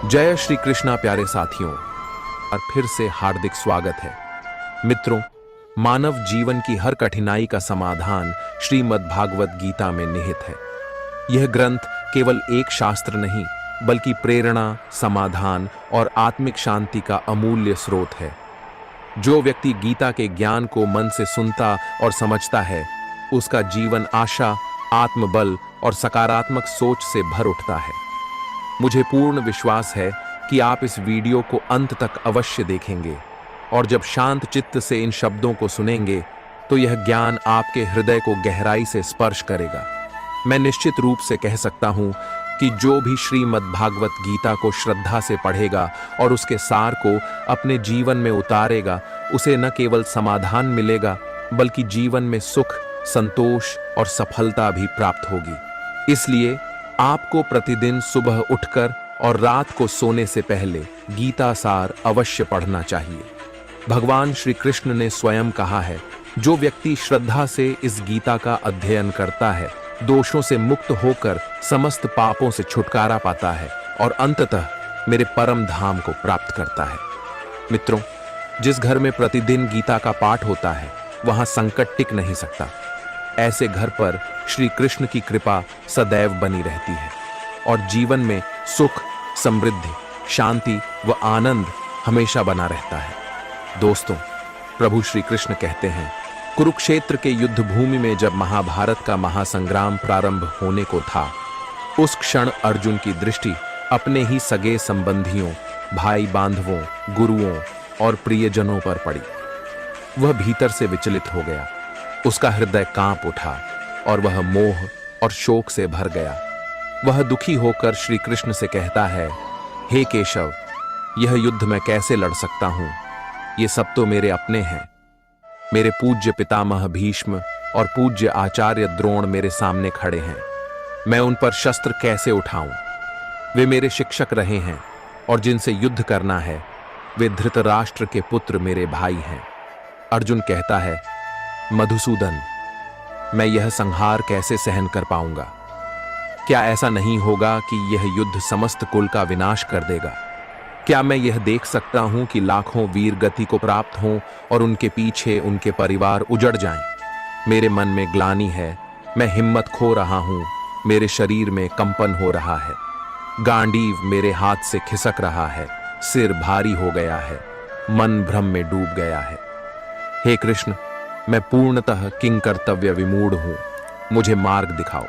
जय श्री कृष्णा प्यारे साथियों, और फिर से हार्दिक स्वागत है। मित्रों, मानव जीवन की हर कठिनाई का समाधान श्रीमद् भागवत गीता में निहित है। यह ग्रंथ केवल एक शास्त्र नहीं, बल्कि प्रेरणा, समाधान और आत्मिक शांति का अमूल्य स्रोत है। जो व्यक्ति गीता के ज्ञान को मन से सुनता और समझता है, उसका जीवन आशा, आत्मबल और सकारात्मक सोच से भर उठता है। मुझे पूर्ण विश्वास है कि आप इस वीडियो को अंत तक अवश्य देखेंगे, और जब शांत चित्त से इन शब्दों को सुनेंगे तो यह ज्ञान आपके हृदय को गहराई से स्पर्श करेगा। मैं निश्चित रूप से कह सकता हूं कि जो भी श्रीमद् भागवत गीता को श्रद्धा से पढ़ेगा और उसके सार को अपने जीवन में उतारेगा, उसे न केवल समाधान मिलेगा, बल्कि जीवन में सुख, संतोष और सफलता भी प्राप्त होगी। इसलिए आपको प्रतिदिन सुबह उठकर और रात को सोने से पहले गीता सार अवश्य पढ़ना चाहिए। भगवान श्री कृष्ण ने स्वयं कहा है, जो व्यक्ति श्रद्धा से इस गीता का अध्ययन करता है, दोषों से मुक्त होकर समस्त पापों से छुटकारा पाता है और अंततः मेरे परम धाम को प्राप्त करता है। मित्रों, जिस घर में प्रतिदिन गीता का पाठ होता है, वहां संकट टिक नहीं सकता। ऐसे घर पर श्री कृष्ण की कृपा सदैव बनी रहती है और जीवन में सुख, समृद्धि, शांति व आनंद हमेशा बना रहता है। दोस्तों, प्रभु श्री कृष्ण कहते हैं, कुरुक्षेत्र के युद्ध भूमि में जब महाभारत का महासंग्राम प्रारंभ होने को था, उस क्षण अर्जुन की दृष्टि अपने ही सगे संबंधियों, भाई बांधवों, गुरुओं और प्रियजनों पर पड़ी। वह भीतर से विचलित हो गया। उसका हृदय कांप उठा और वह मोह और शोक से भर गया। वह दुखी होकर श्री कृष्ण से कहता है, हे केशव, यह युद्ध मैं कैसे लड़ सकता हूं? ये सब तो मेरे अपने हैं। मेरे पूज्य पितामह भीष्म और पूज्य आचार्य द्रोण मेरे सामने खड़े हैं। मैं उन पर शस्त्र कैसे उठाऊं? वे मेरे शिक्षक रहे हैं और जिनसे युद्ध करना है, वे धृतराष्ट्र के पुत्र मेरे भाई हैं। अर्जुन कहता है, मधुसूदन, मैं यह संहार कैसे सहन कर पाऊंगा? क्या ऐसा नहीं होगा कि यह युद्ध समस्त कुल का विनाश कर देगा? क्या मैं यह देख सकता हूं कि लाखों वीर गति को प्राप्त हों और उनके पीछे उनके परिवार उजड़ जाएं? मेरे मन में ग्लानि है, मैं हिम्मत खो रहा हूं, मेरे शरीर में कंपन हो रहा है, गांडीव मेरे हाथ से खिसक रहा है, सिर भारी हो गया है, मन भ्रम में डूब गया है। हे कृष्ण, मैं पूर्णतः किंकर्तव्य विमूढ़ हूं, मुझे मार्ग दिखाओ।